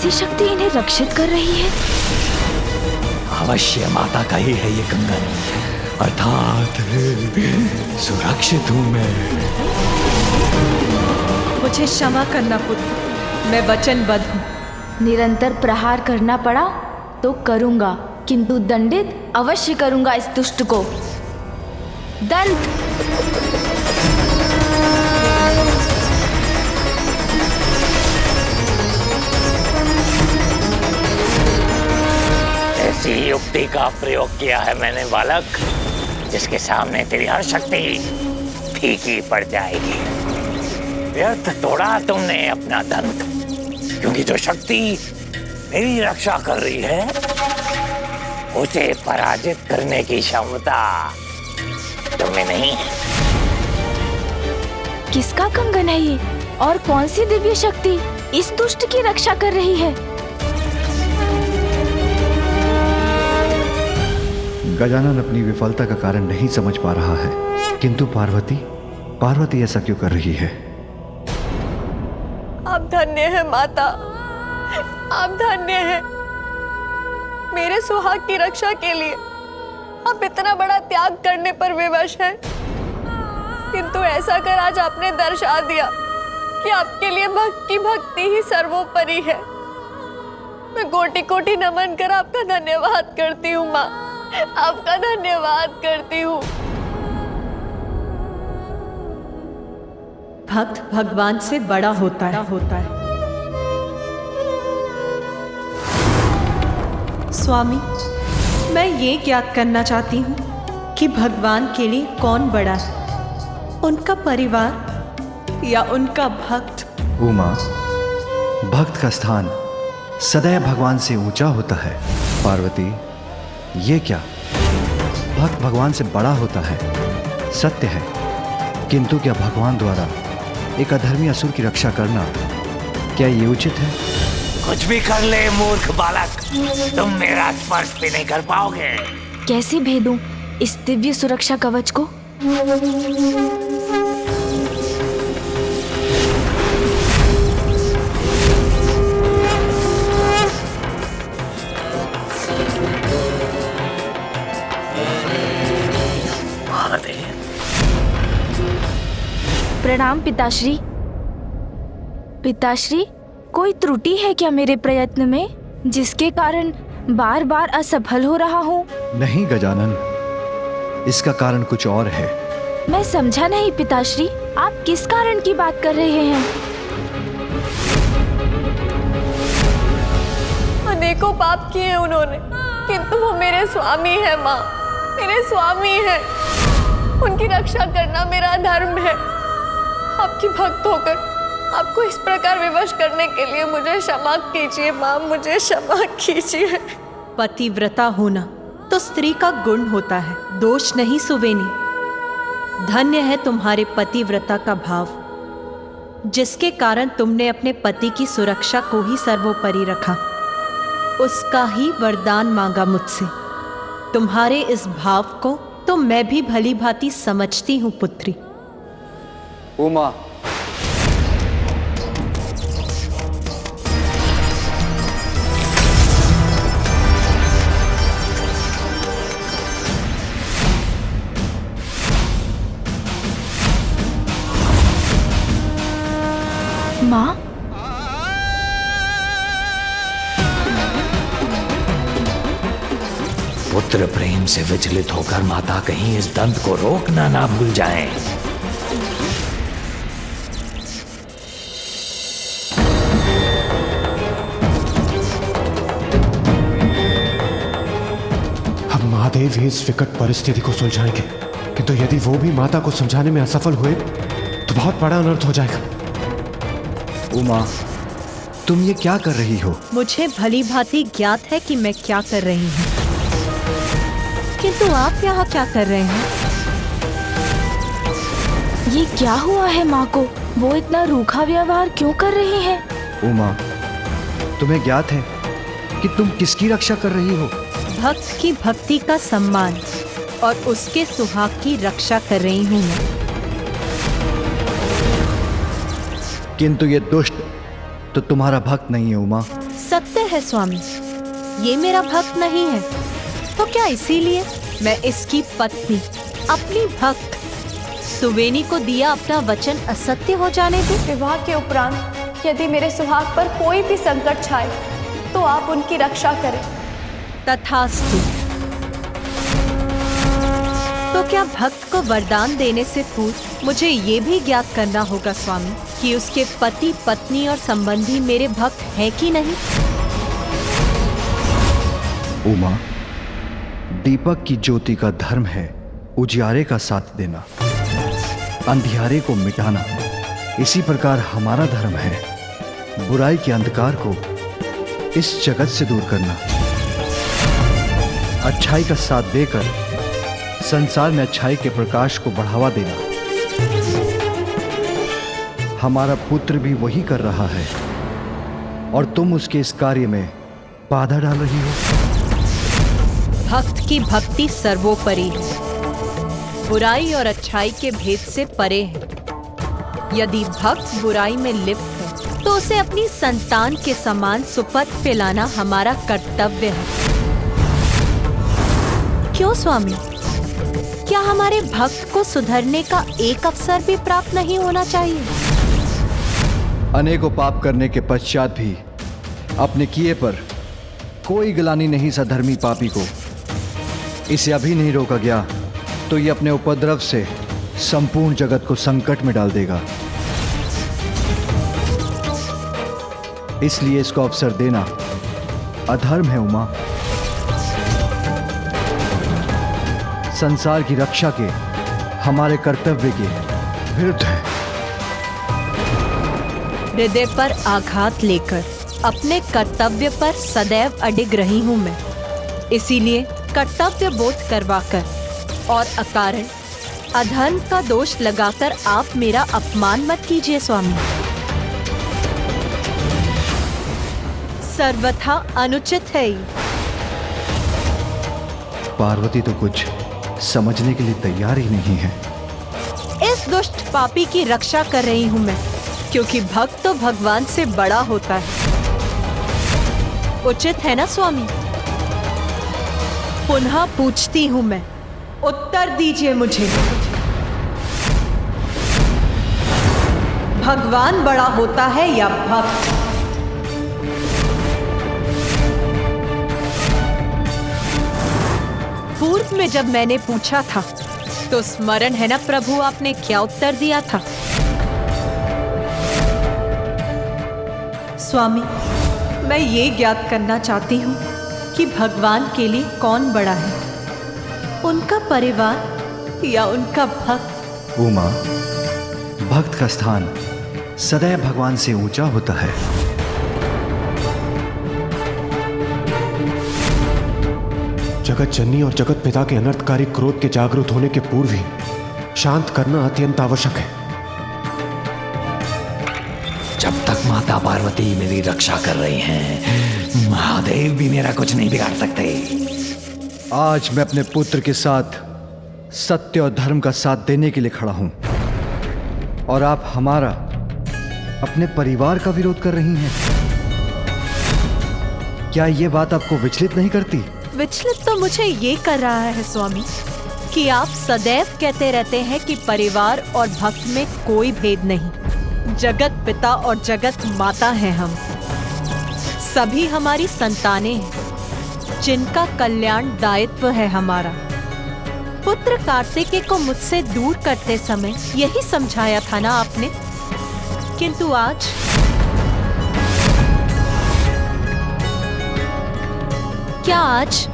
सी शक्ति इन्हें रक्षित कर रही है? अवश्य माता का ही है ये कंगन, अर्थात सुरक्षित हूँ मैं। मुझे क्षमा करना पुत्र, मैं वचनबद्ध हूँ। निरंतर प्रहार करना पड़ा तो करूंगा, किंतु दंडित अवश्य करूंगा इस दुष्ट को। दंड। ऐसी युक्ति का प्रयोग किया है मैंने बालक, जिसके सामने तेरी हर शक्ति फीकी पड़ जाएगी। व्यर्थ तोड़ा तुमने अपना दंड, क्योंकि जो शक्ति मेरी रक्षा कर रही है उसे पराजित करने की क्षमता तुम्हें नहीं है। किसका कंगन है ये और कौन सी दिव्य शक्ति इस दुष्ट की रक्षा कर रही है? गजानन अपनी विफलता का कारण नहीं समझ पा रहा है, किंतु पार्वती ऐसा क्यों कर रही है? आप धन्य है माता, आप धन्य है। मेरे सुहाग की रक्षा के लिए आप इतना बड़ा त्याग करने पर विवश हैं, किंतु ऐसा कर आज आपने दर्शा दिया कि आपके लिए भक्ति ही सर्वोपरि है। मैं कोटि कोटि नमन कर आपका धन्यवाद करती हूँ माँ, आपका धन्यवाद करती हूँ। भक्त भगवान से बड़ा होता है। स्वामी, मैं ये ज्ञात करना चाहती हूँ कि भगवान के लिए कौन बड़ा है, उनका परिवार या उनका भक्त? उमा, भक्त का स्थान सदैव भगवान से ऊंचा होता है। पार्वती, ये क्या? भक्त भगवान से बड़ा होता है, सत्य है, किंतु क्या भगवान द्वारा एक अधर्मी असुर की रक्षा करना, क्या ये उचित है? कुछ भी कर ले मूर्ख बालक, तुम मेरा स्पर्श भी नहीं कर पाओगे। कैसे भेदूं इस दिव्य सुरक्षा कवच को? प्रणाम पिताश्री। पिताश्री, कोई त्रुटि है क्या मेरे प्रयत्न में, जिसके कारण बार बार असफल हो रहा हूँ? नहीं गजानन, इसका कारण कुछ और है। मैं समझा नहीं पिताश्री, आप किस कारण की बात कर रहे हैं? अनेकों पाप किए उन्होंने, किंतु वो मेरे स्वामी है माँ, मेरे स्वामी है। उनकी रक्षा करना मेरा धर्म है। आपकी भक्त होकर आपको इस प्रकार विवश करने के लिए मुझे क्षमा कीजिए माँ, मुझे क्षमा कीजिए। पतिव्रता होना तो स्त्री का गुण होता है, दोष नहीं सुवेनी। धन्य है तुम्हारे पतिव्रता का भाव, जिसके कारण तुमने अपने पति की सुरक्षा को ही सर्वोपरि रखा। उसका ही वरदान मांगा मुझसे। तुम्हारे इस भाव को तो मैं भी भली भांति समझती हूँ पुत्री। उमा, माँ, पुत्र प्रेम से विचलित होकर माता कहीं इस दंत को रोकना ना भूल जाएं। हम महादेव ही इस विकट परिस्थिति को सुलझाएंगे, किंतु यदि वो भी माता को समझाने में असफल हुए तो बहुत बड़ा अनर्थ हो जाएगा। उमा, तुम ये क्या कर रही हो? मुझे भली भांति ज्ञात है कि मैं क्या कर रही हूँ, किंतु आप यहाँ क्या कर रहे हैं? ये क्या हुआ है माँ को? वो इतना रूखा व्यवहार क्यों कर रही है? उमा, तुम्हें ज्ञात है कि तुम किसकी रक्षा कर रही हो? भक्त की भक्ति का सम्मान और उसके सुहाग की रक्षा कर रही हूँ मैं। किंतु ये दुष्ट तो तुम्हारा भक्त नहीं है उमा। है स्वामी, ये मेरा भक्त नहीं है। तो क्या इसीलिए मैं इसकी पत्नी, अपनी भक्त सुवेनी को दिया अपना वचन असत्य हो जाने दूं? विवाह के उपरांत यदि मेरे सुहाग पर कोई भी संकट छाए तो आप उनकी रक्षा करें। तथास्तु। तो क्या भक्त को वरदान देने से पूर्व मुझे ये भी ज्ञात करना होगा स्वामी कि उसके पति, पत्नी और संबंधी मेरे भक्त हैं कि नहीं? उमा, दीपक की ज्योति का धर्म है उजियारे का साथ देना, अंधियारे को मिटाना। इसी प्रकार हमारा धर्म है बुराई के अंधकार को इस जगत से दूर करना, अच्छाई का साथ देकर संसार में अच्छाई के प्रकाश को बढ़ावा देना। हमारा पुत्र भी वही कर रहा है और तुम उसके इस कार्य में बाधा डाल रही हो। भक्त की भक्ति सर्वोपरि है, बुराई और अच्छाई के भेद से परे है। यदि भक्त बुराई में लिप्त है तो उसे अपनी संतान के समान सुपथ पे लाना हमारा कर्तव्य है। क्यों स्वामी, क्या हमारे भक्त को सुधरने का एक अवसर भी प्राप्त नहीं होना चाहिए? अनेकों पाप करने के पश्चात भी अपने किए पर कोई गिलानी नहीं सधर्मी पापी को। इसे अभी नहीं रोका गया तो ये अपने उपद्रव से संपूर्ण जगत को संकट में डाल देगा। इसलिए इसको अवसर देना अधर्म है उमा। संसार की रक्षा के हमारे कर्तव्य के विरुद्ध है। हृदय पर आघात लेकर अपने कर्तव्य पर सदैव अडिग रही हूं मैं। इसीलिए कर्तव्य बोध करवाकर और अकारण अधर्म का दोष लगाकर आप मेरा अपमान मत कीजिए स्वामी। सर्वथा अनुचित है ये। पार्वती तो कुछ समझने के लिए तैयार ही नहीं है। इस दुष्ट पापी की रक्षा कर रही हूं मैं, क्योंकि भक्त तो भगवान से बड़ा होता है। उचित है ना स्वामी? पुनः पूछती हूं मैं, उत्तर दीजिए मुझे। भगवान बड़ा होता है या भक्त? पूर्व में जब मैंने पूछा था तो स्मरण है ना प्रभु, आपने क्या उत्तर दिया था? स्वामी, मैं ये ज्ञात करना चाहती हूँ कि भगवान के लिए कौन बड़ा है, उनका परिवार या उनका भक्त? उमा, भक्त का स्थान सदैव भगवान से ऊंचा होता है। जगत जननी और जगत पिता के अनर्थकारी क्रोध के जागृत होने के पूर्व ही शांत करना अत्यंत आवश्यक है। जब तक माता पार्वती मेरी रक्षा कर रही हैं, महादेव भी मेरा कुछ नहीं बिगाड़ सकते। आज मैं अपने पुत्र के साथ सत्य और धर्म का साथ देने के लिए खड़ा हूं और आप हमारा, अपने परिवार का विरोध कर रही हैं। क्या यह बात आपको विचलित नहीं करती? विचलित तो मुझे ये कर रहा है स्वामी कि आप सदैव कहते रहते हैं कि परिवार और भक्त में कोई भेद नहीं। जगत पिता और जगत माता हैं हम। सभी हमारी संतानें हैं जिनका कल्याण दायित्व है हमारा। पुत्र कार्तिकेय को मुझसे दूर करते समय यही समझाया था ना आपने, किंतु आज क्या आज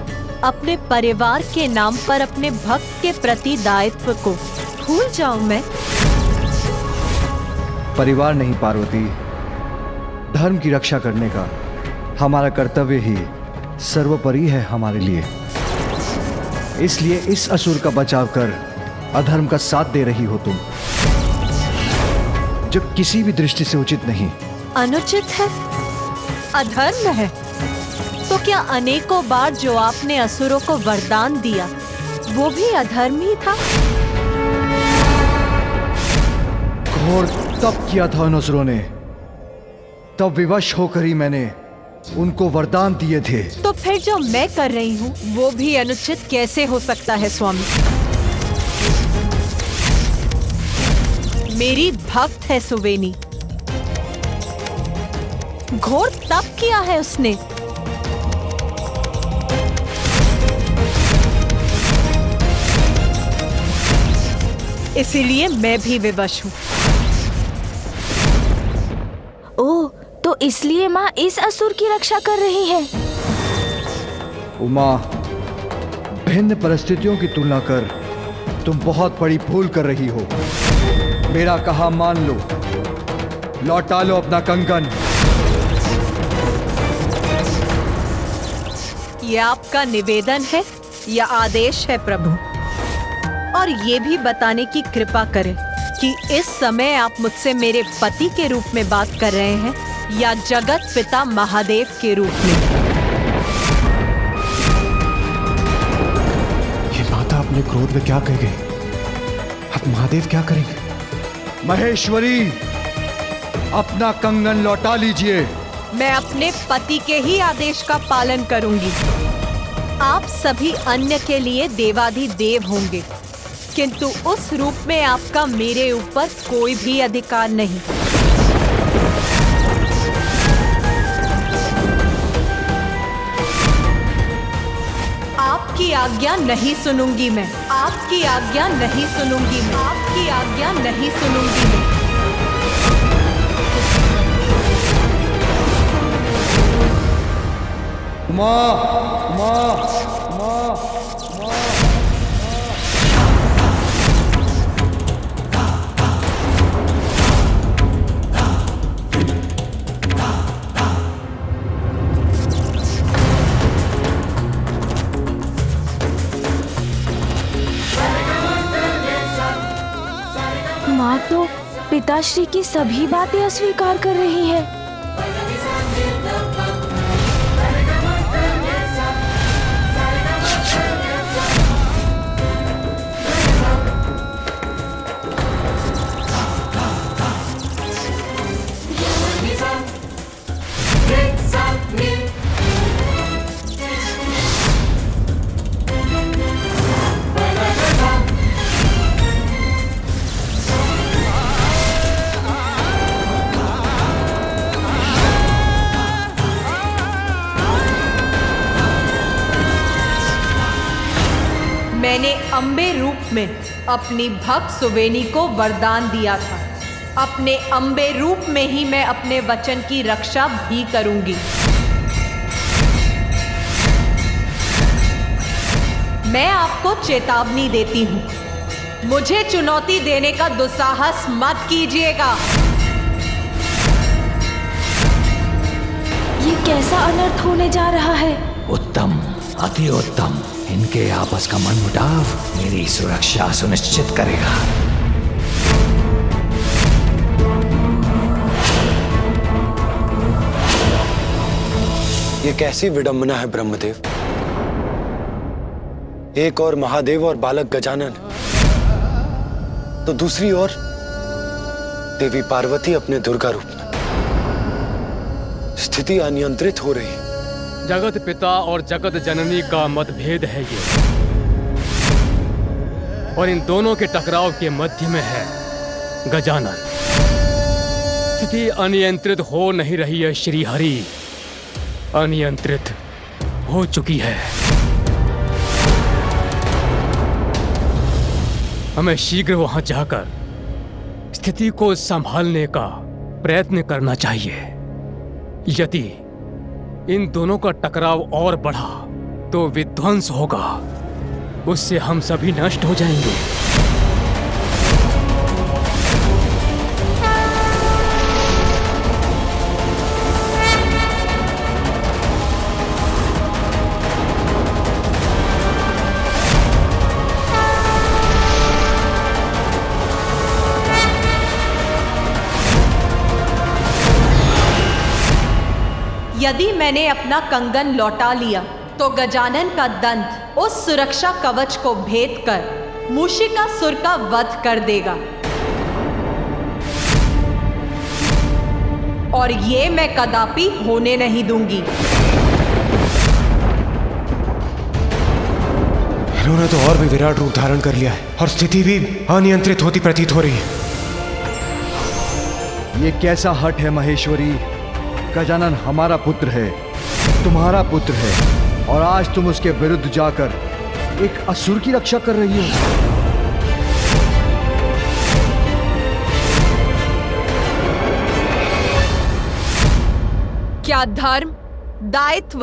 अपने परिवार के नाम पर अपने भक्त के प्रति दायित्व को भूल जाऊं मैं? परिवार नहीं पार्वती, धर्म की रक्षा करने का हमारा कर्तव्य ही सर्वोपरि है हमारे लिए। इसलिए इस असुर का बचाव कर अधर्म का साथ दे रही हो तुम, जो किसी भी दृष्टि से उचित नहीं। अनुचित है, अधर्म है। तो क्या अनेकों बार जो आपने असुरों को वरदान दिया वो भी अधर्म ही था? घोर तप किया था उन असुरों ने, तब विवश होकर ही मैंने उनको वरदान दिए थे। तो फिर जो मैं कर रही हूँ वो भी अनुचित कैसे हो सकता है स्वामी? मेरी भक्त है सुवेनी। घोर तप किया है उसने। इसीलिए मैं भी विवश हूँ। ओह, तो इसलिए माँ इस असुर की रक्षा कर रही है। उमा, भिन्न परिस्थितियों की तुलना कर तुम बहुत बड़ी भूल कर रही हो। मेरा कहा मान लो, लौटा लो अपना कंगन। ये आपका निवेदन है या आदेश है प्रभु? और ये भी बताने की कृपा करें कि इस समय आप मुझसे मेरे पति के रूप में बात कर रहे हैं या जगत पिता महादेव के रूप में? ये माता अपने क्रोध में क्या कह गई? अब महादेव क्या करेंगे? महेश्वरी, अपना कंगन लौटा लीजिए। मैं अपने पति के ही आदेश का पालन करूंगी। आप सभी अन्य के लिए देवाधिदेव होंगे, किंतु उस रूप में आपका मेरे ऊपर कोई भी अधिकार नहीं। आपकी आज्ञा नहीं सुनूंगी मैं। आपकी आज्ञा नहीं सुनूंगी मैं। आपकी आज्ञा नहीं सुनूंगी मैं। माँ, माँ, माँ, माँ। माँ तो पिताश्री की सभी बातें अस्वीकार कर रही है। मैंने अम्बे रूप में अपनी भक्त सुवेनी को वरदान दिया था। अपने अम्बे रूप में ही मैं अपने वचन की रक्षा भी करूंगी। मैं आपको चेतावनी देती हूँ, मुझे चुनौती देने का दुस्साहस मत कीजिएगा। ये कैसा अनर्थ होने जा रहा है? उत्तम, अति उत्तम। इनके आपस का मनमुटाव मेरी सुरक्षा सुनिश्चित करेगा। ये कैसी विडंबना है ब्रह्मदेव। एक और महादेव और बालक गजानन, तो दूसरी ओर देवी पार्वती अपने दुर्गा रूप में। स्थिति अनियंत्रित हो रही है। जगत पिता और जगत जननी का मतभेद है ये, और इन दोनों के टकराव के मध्य में है गजानन। स्थिति अनियंत्रित हो नहीं रही है श्री हरि, अनियंत्रित हो चुकी है। हमें शीघ्र वहां जाकर स्थिति को संभालने का प्रयत्न करना चाहिए। यदि इन दोनों का टकराव और बढ़ा तो विध्वंस होगा, उससे हम सभी नष्ट हो जाएंगे। यदि मैंने अपना कंगन लौटा लिया तो गजानन का दंत उस सुरक्षा कवच को भेद कर मूषिकासुर का वध कर देगा और ये मैं कदापि होने नहीं दूंगी। इन्होंने तो और भी विराट रूप धारण कर लिया है और स्थिति भी अनियंत्रित होती प्रतीत हो रही है। ये कैसा हठ है महेश्वरी? गजानन हमारा पुत्र है, तुम्हारा पुत्र है, और आज तुम उसके विरुद्ध जाकर एक असुर की रक्षा कर रही हो। क्या धर्म, दायित्व,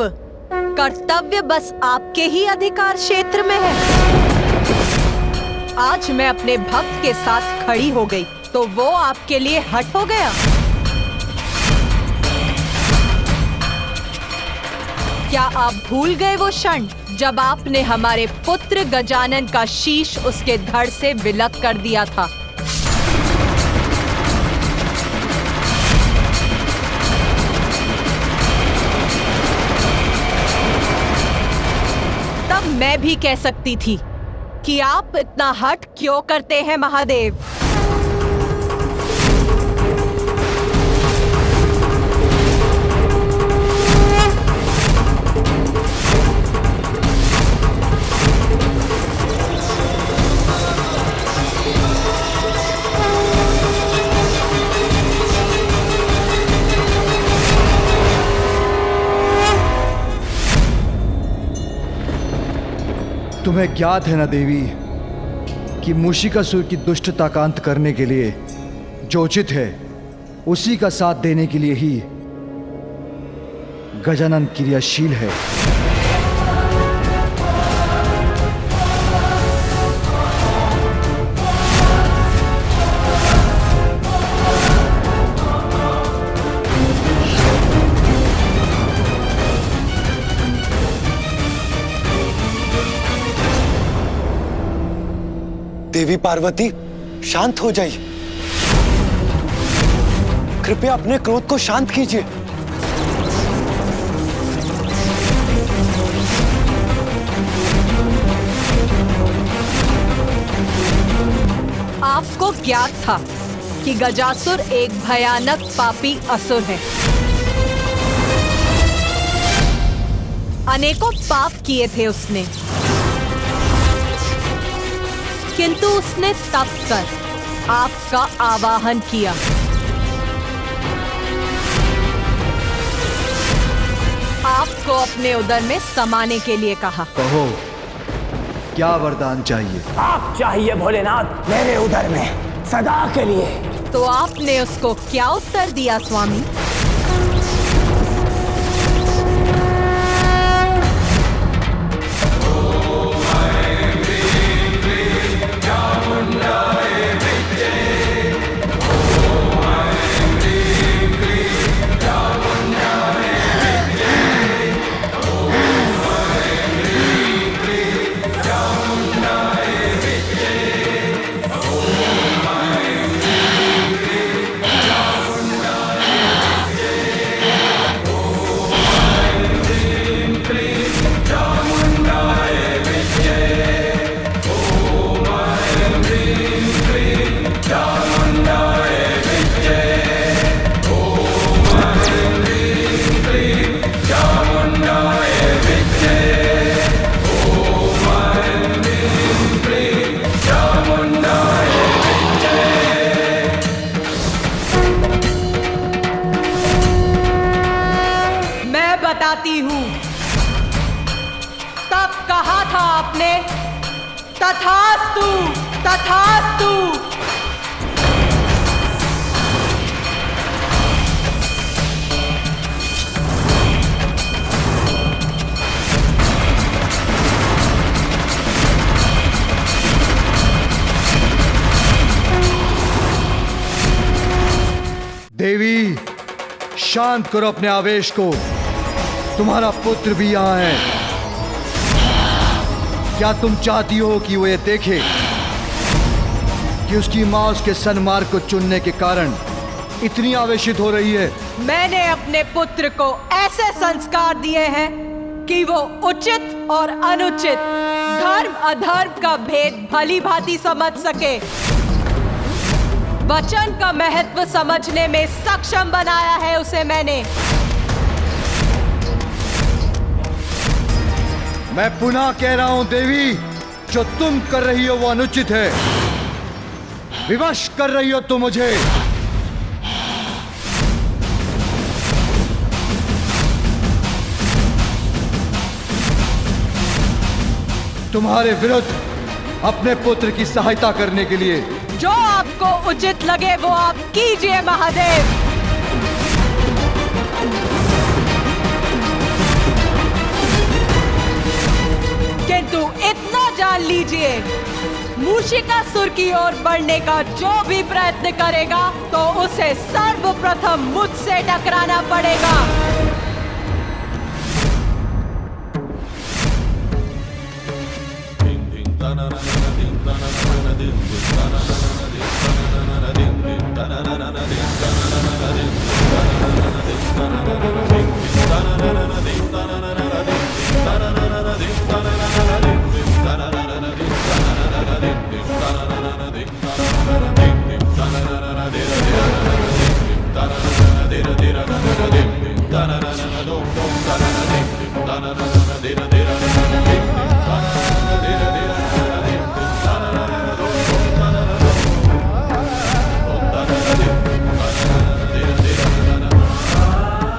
कर्तव्य बस आपके ही अधिकार क्षेत्र में है? आज मैं अपने भक्त के साथ खड़ी हो गई तो वो आपके लिए हट हो गया? क्या आप भूल गए वो क्षण जब आपने हमारे पुत्र गजानन का शीश उसके धड़ से विलग कर दिया था? तब मैं भी कह सकती थी कि आप इतना हठ क्यों करते हैं महादेव। तुम्हें ज्ञात है ना देवी कि मूषिकासुर की दुष्टता का अंत करने के लिए जो उचित है उसी का साथ देने के लिए ही गजानन क्रियाशील है। देवी पार्वती, शांत हो जाइए। कृपया अपने क्रोध को शांत कीजिए। आपको ज्ञात था कि गजासुर एक भयानक पापी असुर है। अनेकों पाप किए थे उसने, किंतु उसने तप कर आपका आवाहन किया। आपको अपने उदर में समाने के लिए कहा। कहो, क्या वरदान चाहिए? आप चाहिए भोलेनाथ मेरे उदर में सदा के लिए। तो आपने उसको क्या उत्तर दिया स्वामी? बताती हूं, तब कहा था आपने, तथास्तु तथास्तु। देवी, शांत करो अपने आवेश को। तुम्हारा पुत्र भी यहां है। क्या तुम चाहती हो कि वो ये देखे कि उसकी मां उसके सन्मार्ग को चुनने के कारण इतनी आवेशित हो रही है? मैंने अपने पुत्र को ऐसे संस्कार दिए हैं कि वो उचित और अनुचित, धर्म अधर्म का भेद भली भांति समझ सके। वचन का महत्व समझने में सक्षम बनाया है उसे मैंने। मैं पुनः कह रहा हूं देवी, जो तुम कर रही हो वो अनुचित है। विवश कर रही हो तुम मुझे। तुम्हारे विरुद्ध अपने पुत्र की सहायता करने के लिए जो आपको उचित लगे वो आप कीजिए महादेव। किंतु इतना जान लीजिए, मूषिकासुर की ओर बढ़ने का जो भी प्रयत्न करेगा तो उसे सर्वप्रथम मुझसे टकराना पड़ेगा।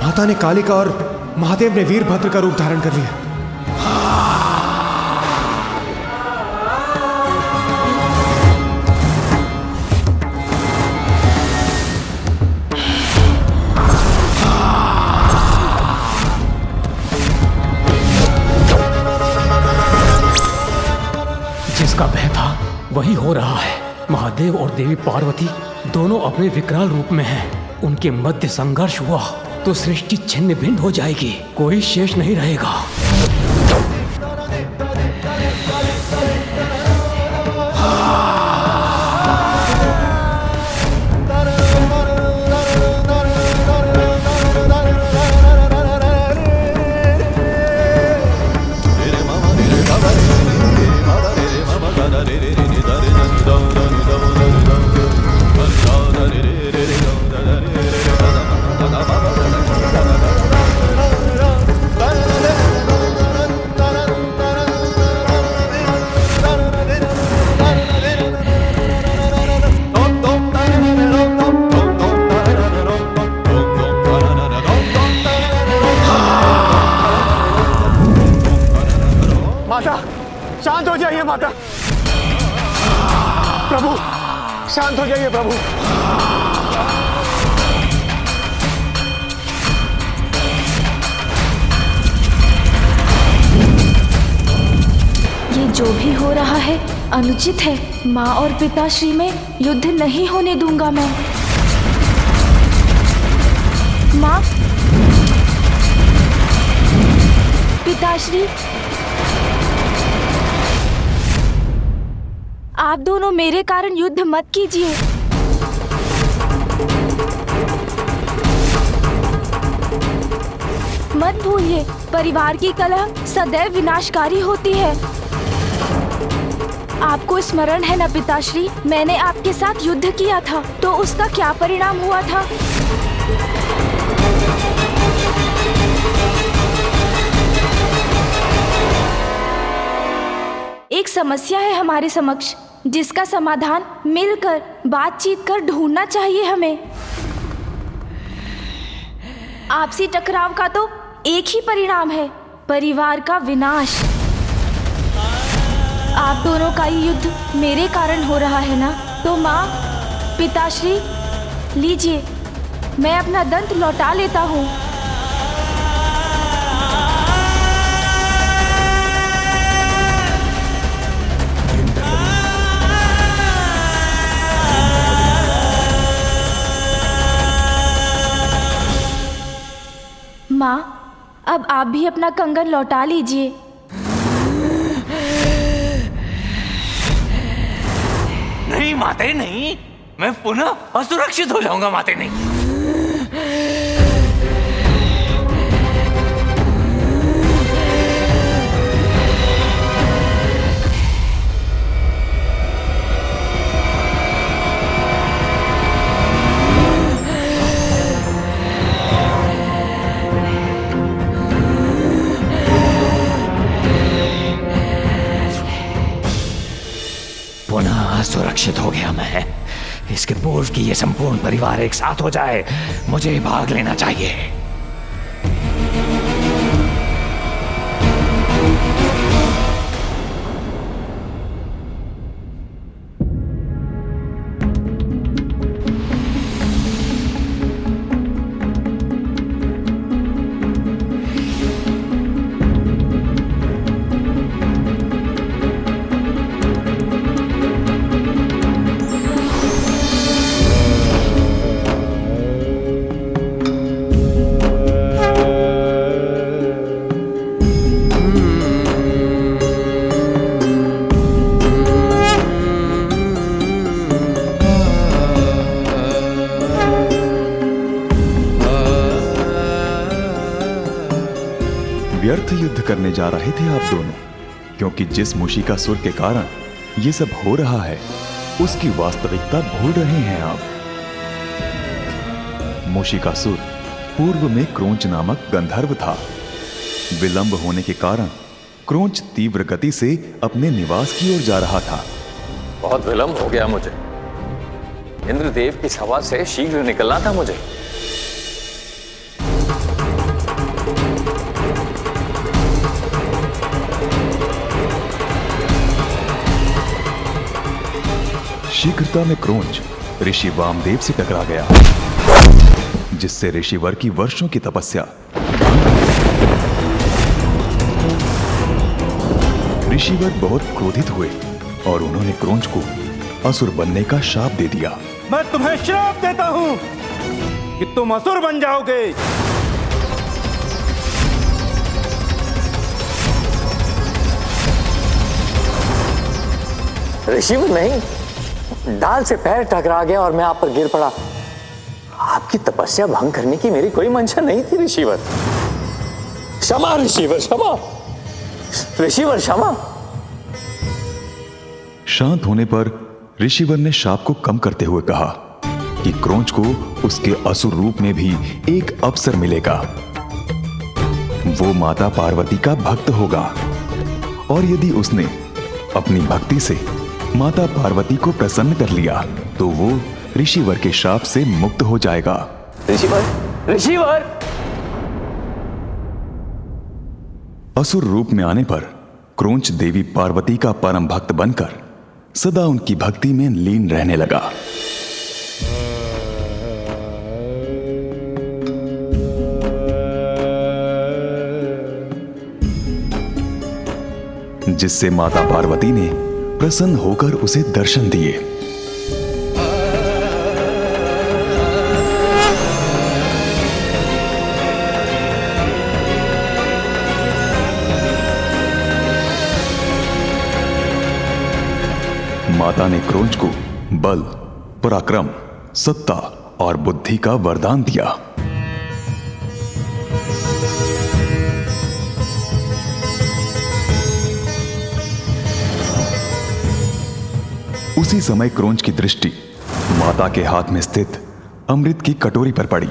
माता ने कालिका और महादेव ने वीरभद्र का रूप धारण कर लिया। जिसका भय था वही हो रहा है। महादेव और देवी पार्वती दोनों अपने विकराल रूप में हैं। उनके मध्य संघर्ष हुआ तो सृष्टि छिन्न भिन्न हो जाएगी, कोई शेष नहीं रहेगा। शांत हो जाइए माता। प्रभु शांत हो जाइए प्रभु। ये जो भी हो रहा है अनुचित है। माँ और पिताश्री में युद्ध नहीं होने दूंगा मैं। माँ, पिताश्री, आप दोनों मेरे कारण युद्ध मत कीजिए। मत भूलिए, परिवार की कलह सदैव विनाशकारी होती है। आपको स्मरण है न पिताश्री, मैंने आपके साथ युद्ध किया था तो उसका क्या परिणाम हुआ था? एक समस्या है हमारे समक्ष, जिसका समाधान मिलकर बातचीत कर ढूंढना चाहिए हमें। आपसी टकराव का तो एक ही परिणाम है, परिवार का विनाश। आप दोनों का ये युद्ध मेरे कारण हो रहा है ना, तो माँ, पिताश्री, लीजिए, मैं अपना दंत लौटा लेता हूँ। माँ, अब आप भी अपना कंगन लौटा लीजिए। नहीं माते नहीं, मैं पुनः असुरक्षित हो जाऊंगा माते नहीं। पुनः सुरक्षित हो गया मैं। इसके पूर्व कि ये संपूर्ण परिवार एक साथ हो जाए, मुझे भाग लेना चाहिए। व्यर्थ युद्ध करने जा रहे थे आप दोनों, क्योंकि जिस मूषिकासुर के कारण ये सब हो रहा है उसकी वास्तविकता भूल रहे हैं आप। मूषिकासुर पूर्व में क्रोंच नामक गंधर्व था। विलंब होने के कारण क्रोंच तीव्र गति से अपने निवास की ओर जा रहा था। बहुत विलंब हो गया मुझे। इंद्रदेव की सभा से शीघ्र निकलना था मुझे। शीघ्रता में क्रोंच ऋषि वामदेव से टकरा गया, जिससे ऋषिवर की वर्षों की तपस्या। ऋषिवर बहुत क्रोधित हुए और उन्होंने क्रोंच को असुर बनने का शाप दे दिया। मैं तुम्हें श्राप देता हूं कि तुम असुर बन जाओगे। ऋषिवर नहीं, डाल से पैर टकरा गया और मैं आप पर गिर पड़ा। आपकी तपस्या भंग करने की मेरी कोई मंशा नहीं थी ऋषिवर। क्षमा ऋषिवर, क्षमा ऋषिवर, क्षमा। शांत होने पर ऋषिवर ने शाप को कम करते हुए कहा कि क्रोंच को उसके असुर रूप में भी एक अवसर मिलेगा। वो माता पार्वती का भक्त होगा और यदि उसने अपनी भक्ति से माता पार्वती को प्रसन्न कर लिया तो वो ऋषिवर के शाप से मुक्त हो जाएगा। ऋषिवर, ऋषिवर। असुर रूप में आने पर क्रोंच देवी पार्वती का परम भक्त बनकर सदा उनकी भक्ति में लीन रहने लगा। जिससे माता पार्वती ने प्रसन्न होकर उसे दर्शन दिए। माता ने क्रोंच को बल, पराक्रम, सत्ता और बुद्धि का वरदान दिया। उसी समय क्रोंच की दृष्टि माता के हाथ में स्थित अमृत की कटोरी पर पड़ी,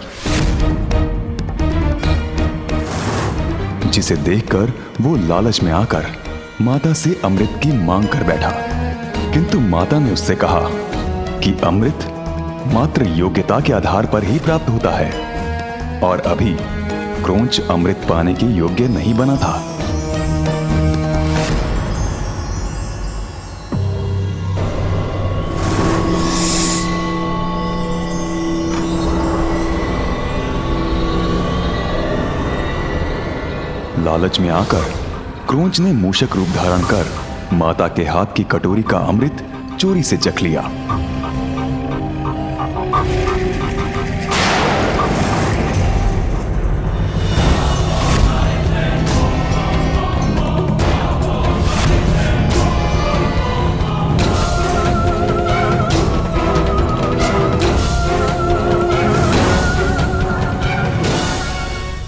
जिसे देखकर वो लालच में आकर माता से अमृत की मांग कर बैठा। किंतु माता ने उससे कहा कि अमृत मात्र योग्यता के आधार पर ही प्राप्त होता है और अभी क्रोंच अमृत पाने के योग्य नहीं बना था। लालच में आकर क्रोंच ने मूषक रूप धारण कर माता के हाथ की कटोरी का अमृत चोरी से चख लिया।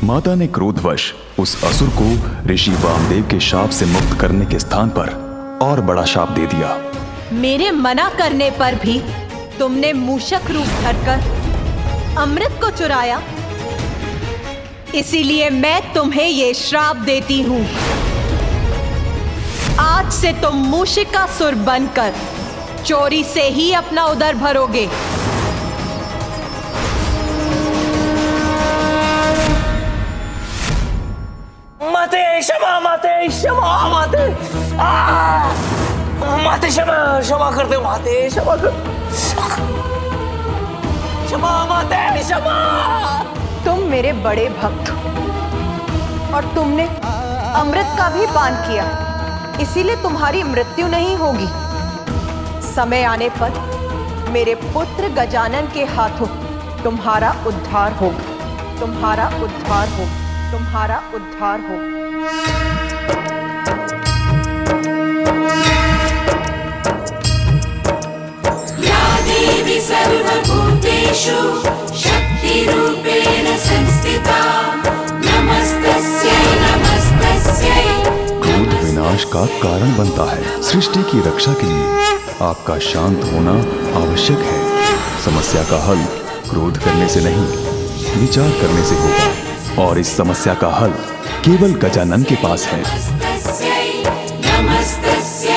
माता ने क्रोधवश उस असुर को ऋषि वामदेव के शाप से मुक्त करने के स्थान पर और बड़ा शाप दे दिया। मेरे मना करने पर भी तुमने मूषक रूप धरकर अमृत को चुराया, इसीलिए मैं तुम्हें ये श्राप देती हूं। आज से तुम मूषिकासुर बनकर चोरी से ही अपना उदर भरोगे। माते क्षमा, माते क्षमा, माते माते क्षमा, क्षमा कर दो माते, क्षमा कर, क्षमा माते, क्षमा। तुम मेरे बड़े भक्त हो और तुमने अमृत का भी पान किया, इसीलिए तुम्हारी मृत्यु नहीं होगी। समय आने पर मेरे पुत्र गजानन के हाथों तुम्हारा उद्धार होगा, तुम्हारा उद्धार होगा, तुम्हारा उद्धार होगा। या देवी सर्वभूतेषु शक्तिरूपेण संस्थिता नमस्तस्यै नमस्तस्यै। क्रोध विनाश का कारण बनता है। सृष्टि की रक्षा के लिए आपका शांत होना आवश्यक है। समस्या का हल क्रोध करने से नहीं, विचार करने से होगा और इस समस्या का हल केवल गजानन के पास है। नमस्तस्यै नमस्तस्यै।